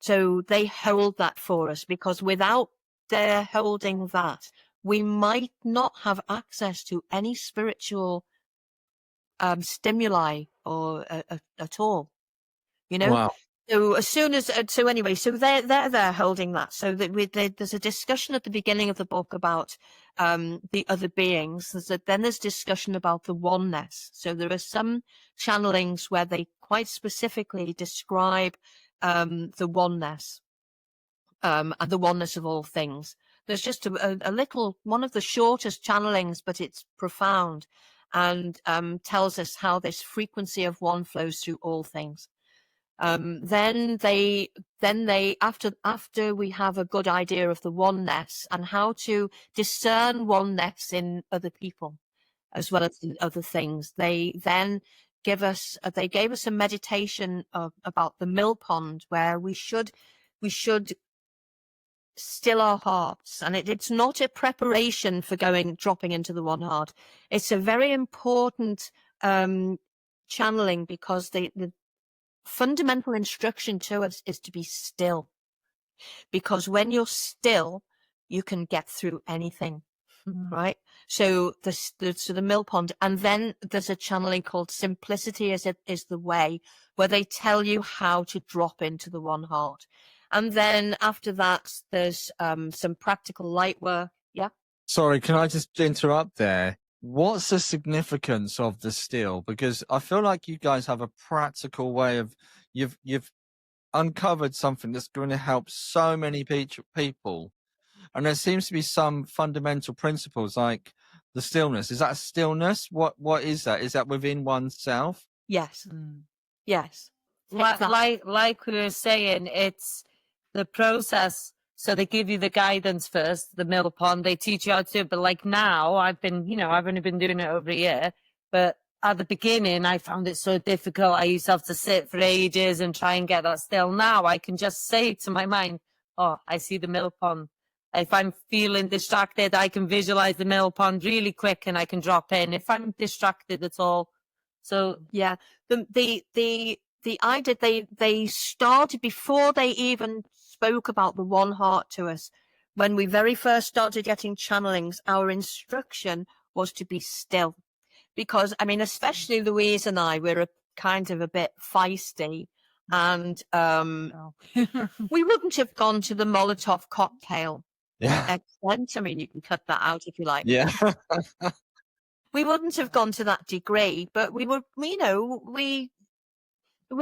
So they hold that for us, because without their holding that, we might not have access to any spiritual stimuli or at all. Wow. So as soon as anyway, so they're there holding that. So that there's a discussion at the beginning of the book about the other beings. Then there's discussion about the oneness. So there are some channelings where they quite specifically describe the oneness and the oneness of all things. There's just a little, one of the shortest channelings, but it's profound, and tells us how this frequency of one flows through all things. Then they after we have a good idea of the oneness and how to discern oneness in other people as well as in other things, they then gave us a meditation about the mill pond, where we should still our hearts. And it's not a preparation for dropping into the one heart. It's a very important channeling, because the fundamental instruction to us is to be still, because when you're still, you can get through anything. Right? So the mill pond, and then there's a channeling called Simplicity is the Way, where they tell you how to drop into the one heart. And then after that, there's some practical light work. Yeah. Sorry, can I just interrupt there? What's the significance of the still? Because I feel like you guys have a practical way of you've uncovered something that's going to help so many people, and there seems to be some fundamental principles like the stillness. Is that stillness? What is that? Is that within oneself? Yes. Yes. like we were saying, it's the process. So they give you the guidance first, the mill pond. They teach you how to do it. But like now, I've only been doing it over a year. But at the beginning, I found it so difficult. I used to have to sit for ages and try and get that still. Now I can just say to my mind, "Oh, I see the mill pond." If I'm feeling distracted, I can visualize the mill pond really quick, and I can drop in. If I'm distracted at all, so Yeah, the idea they started before they even spoke about the one heart to us. When we very first started getting channelings, our instruction was to be still, because I mean, especially Louise and I, we're kind of a bit feisty, and we wouldn't have gone to the Molotov cocktail Yeah. extent. I mean, you can cut that out if you like. Yeah. We wouldn't have gone to that degree, but we would, we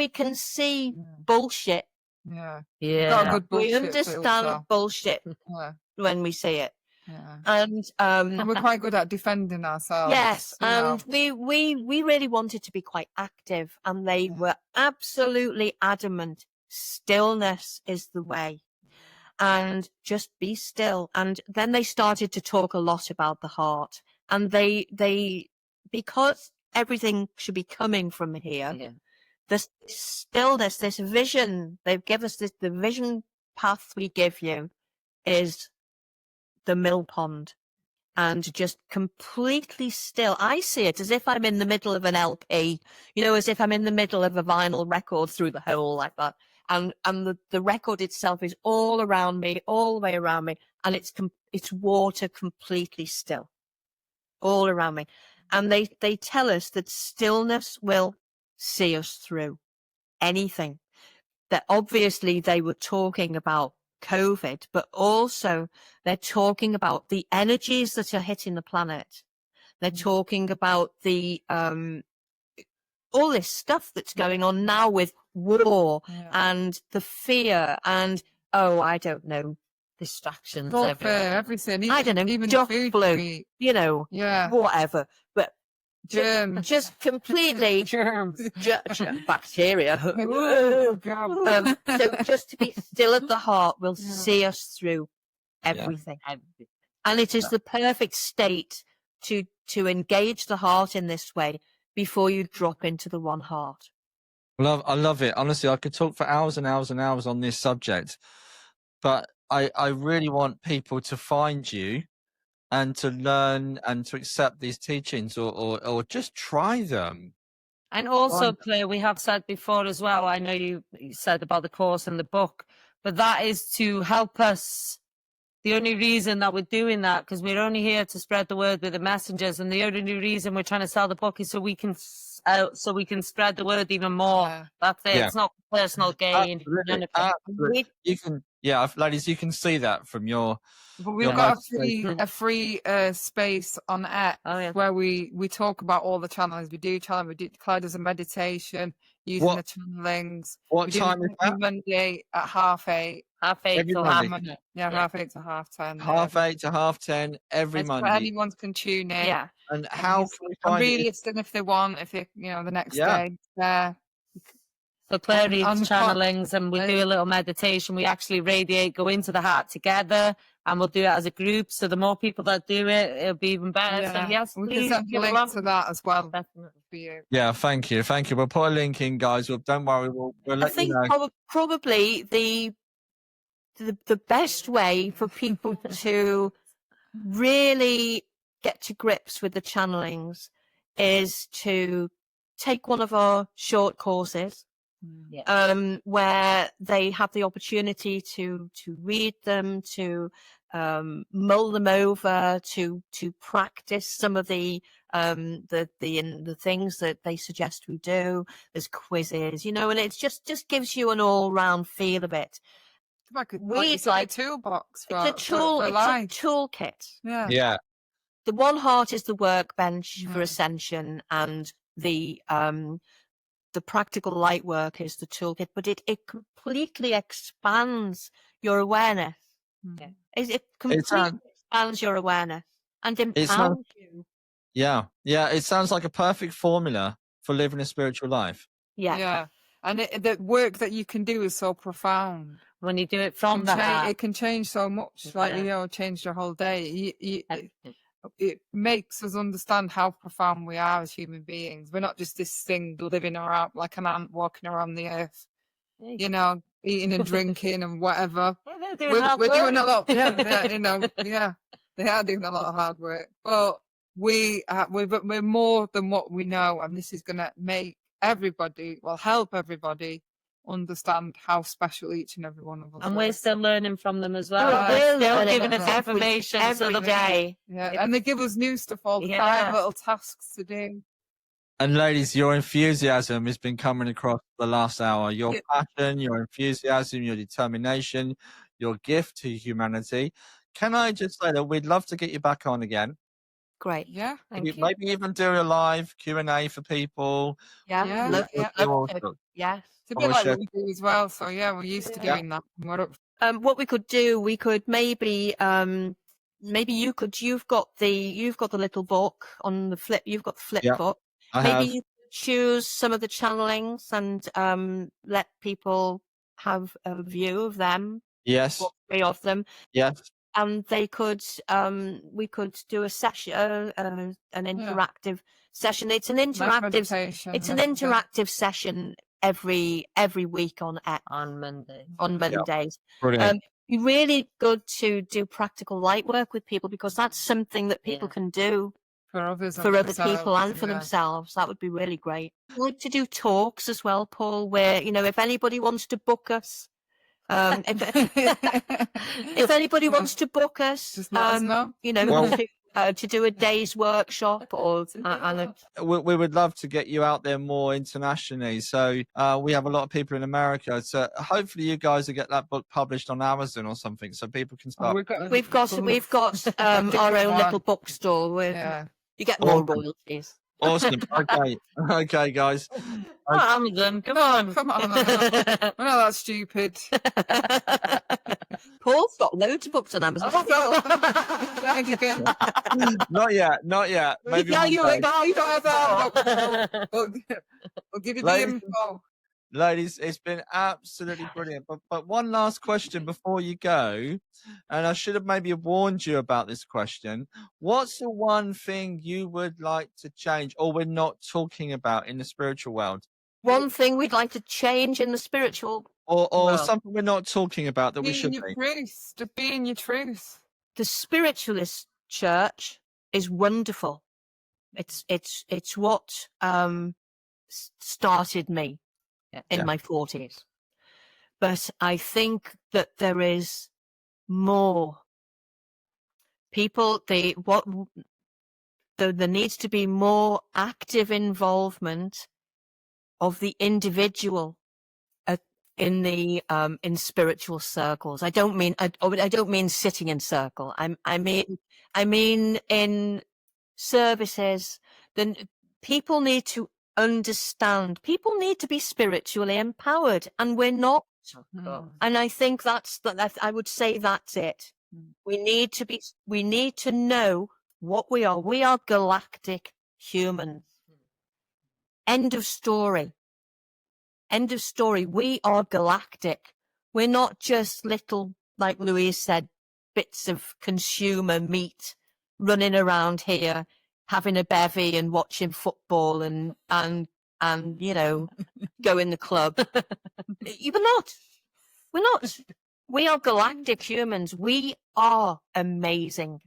can see bullshit. Yeah. yeah. Got a good We bullshit understand filter. bullshit Yeah. when we see it. Yeah. And And we're quite good at defending ourselves. yes, you know. and we really wanted to be quite active, and they were absolutely adamant. Stillness is the way, and just be still. And then they started to talk a lot about the heart, and they because everything should be coming from here. Yeah. This stillness, this vision, they give us this, the vision path we give you is the mill pond, and just completely still. I see it as if I'm in the middle of an LP, as if I'm in the middle of a vinyl record through the hole like that. And the record itself is all around me, all the way around me, and it's water completely still, all around me. And they tell us that stillness will see us through anything. That obviously they were talking about COVID, but also they're talking about the energies that are hitting the planet. They're talking about the all this stuff that's going on now with war and the fear and I don't know, Distractions. Everything. I don't know, even duck food flu, we- yeah, whatever. But germs. just completely Germs. bacteria. Oh, God. So just to be still at the heart will see us through everything. And it is the perfect state to engage the heart in this way before you drop into the one heart. I love it. Honestly, I could talk for hours and hours and hours on this subject, but I really want people to find you and to learn and to accept these teachings or just try them. And also, Claire, we have said before as well, I know you said about the course and the book, but that is to help us. The only reason that we're doing that, because we're only here to spread the word with the messengers, and the only reason we're trying to sell the book is so we can spread the word even more. That's it. Yeah. It's not personal gain. Absolutely. Absolutely. You can, ladies, you can see that from your. But we've got a free space on X where we talk about all the channelings. We do channel. We do Claire does a meditation using the channelings. What time is that? Monday at 8:30. 8:30 till half. Yeah, 8:30 to 10:30. 8:30 to 10:30 every Monday. Anyone can tune in. Yeah. And how can we find re-listen if they want, if they, the next day there. So Claire reads channelings and we do a little meditation. We actually radiate, go into the heart together, and we'll do it as a group. So the more people that do it, it'll be even better. Yeah. So yes, we can send a link to that as well. Definitely for you. Yeah, thank you. We'll put a link in, guys. Well, don't worry, we'll let you know. I think probably the best way for people to really get to grips with the channelings is to take one of our short courses. Where they have the opportunity to read them, to mull them over, to practice some of the things that they suggest we do. There's quizzes, and it's just gives you an all round feel of it. Like a toolbox. It's a toolkit. Yeah. The one heart is the workbench for ascension, and the practical light work is the toolkit, but it completely expands your awareness. Yeah. It completely expands your awareness and empowers you. Yeah. It sounds like a perfect formula for living a spiritual life. Yeah. And the work that you can do is so profound. When you do it from the heart. It can change so much. Like, you know, change your whole day. It makes us understand how profound we are as human beings. We're not just this thing living around like an ant walking around the earth, you know, eating and drinking and whatever. Yeah, we're doing a lot. Yeah, you know, yeah, they are doing a lot of hard work. But we're more than what we know, and this is going to make everybody, well, help everybody understand how special each and every one of us And are. we're still learning from them as well. Yeah. They're still Learning giving us every information every day. Yeah, and they give us new stuff all the Yeah. time, little tasks to do. And ladies, your enthusiasm has been coming across the last hour. Your passion, your enthusiasm, your determination, your gift to humanity. Can I just say that we'd love to get you back on again? Great. Yeah, Thank you. Maybe even do a live Q&A for people. Yeah. Yeah. Love, Yeah. love to. Yes. it's a bit like what we do as well. So yeah, we're used to Yeah. doing that. We're up What we could do, we could maybe you've got the little book on the flip. You've got the flip Yeah, book. I Maybe have. you could choose some of the channelings and let people have a view of them, Yes, three of them, yes. and they could we could do a session, an interactive session. It's an interactive. meditation. It's an interactive session every week on X, on Monday. on Mondays. Brilliant. Be really good to do practical light work with people, because that's something that people Yeah. can do for others, for and other people themselves, and for yeah. themselves. That would be really great. I'd like to do talks as well, Paul, where, you know, if anybody wants to book us, if anybody wants to book us, Just let us know. you know, Well- to do a day's workshop or We would love to get you out there more internationally. So we have a lot of people in America. So hopefully you guys will get that book published on Amazon or something, so people can start. we've got our own little bookstore where Yeah. you get more Awesome. royalties. Awesome. Okay, guys. Amazon, come on. Come on. We're not that stupid. Paul's got loads of books on Amazon. Thank you. Not yet. Maybe Yeah, one you day. don't have that. We'll give you the Ladies- info. Ladies, it's been absolutely brilliant. But one last question before you go, and I should have maybe warned you about this question. What's the one thing you would like to change, or we're not talking about in the spiritual world, One thing we'd like to change in the spiritual, or Well- something we're not talking about that we Be should in your be? truth. To be in your truth. the spiritualist church is wonderful. It's what started me in Yeah. my 40s. But I think that there is more people. There needs to be more active involvement of the individual in spiritual circles. I don't mean sitting in circle. I mean in services. Then people need to understand. People need to be spiritually empowered, and we're not. And I think I would say that's it. We need to know what we are. We are galactic humans. End of story. End of story. We are galactic. We're not just little, like Louise said, bits of consumer meat running around here, having a bevy and watching football and you know, go in the club. We're not. We're not. We are galactic humans. We are amazing.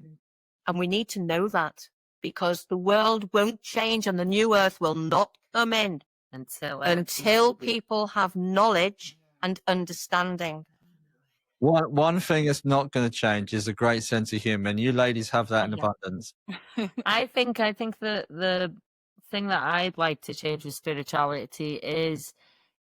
And we need to know that, because the world won't change and the new earth will not come in until people have knowledge and understanding. One thing that's not going to change is a great sense of humor. And you ladies have that in Yeah. abundance. I think the thing that I'd like to change with spirituality is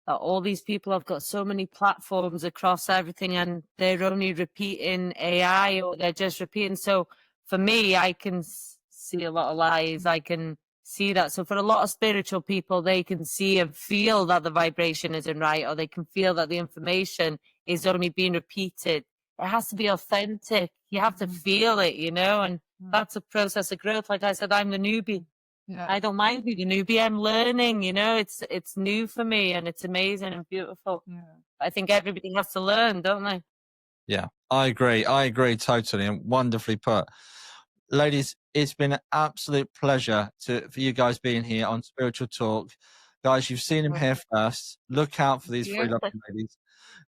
that all these people have got so many platforms across everything, and they're only repeating AI, or they're just repeating. So for me, I can see a lot of lies. I can see that. So for a lot of spiritual people, they can see and feel that the vibration isn't right, or they can feel that the information is only being repeated. It has to be authentic. You have to feel it, you know, and that's a process of growth. Like I said, I'm the newbie. Yeah. I don't mind being a newbie. I'm learning, it's new for me and it's amazing and beautiful. Yeah. I think everybody has to learn, don't they? Yeah, I agree totally, and wonderfully put. Ladies, it's been an absolute pleasure for you guys being here on Spiritual Talk. Guys, you've seen them here first. Look out for these three Yeah. lovely ladies.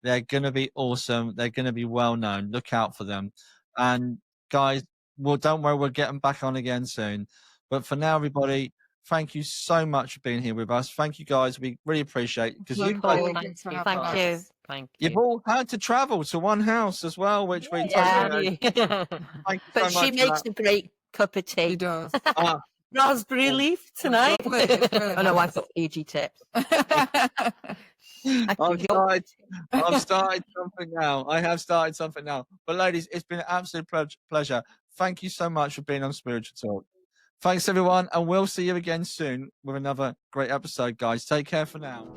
They're going to be awesome. They're going to be well known. Look out for them. And guys, well, don't worry, we'll get them back on again soon. But for now, everybody, thank you so much for being here with us. Thank you, guys. We really appreciate it because you guys, Wonderful. Thank for you. having Thank us. you. Thank you've you. all had to travel to one house as well, which we Yeah. totally. Thank you But so she much for makes that. a great cup of He tea. does. Ah, Raspberry leaf tonight. Lovely. It's really Oh no, I've nice. got PG tips. I've started something now. I have started something now. But ladies, it's been an absolute pleasure. Thank you so much for being on Spiritual Talk. Thanks everyone, and we'll see you again soon with another great episode, guys. Take care for now.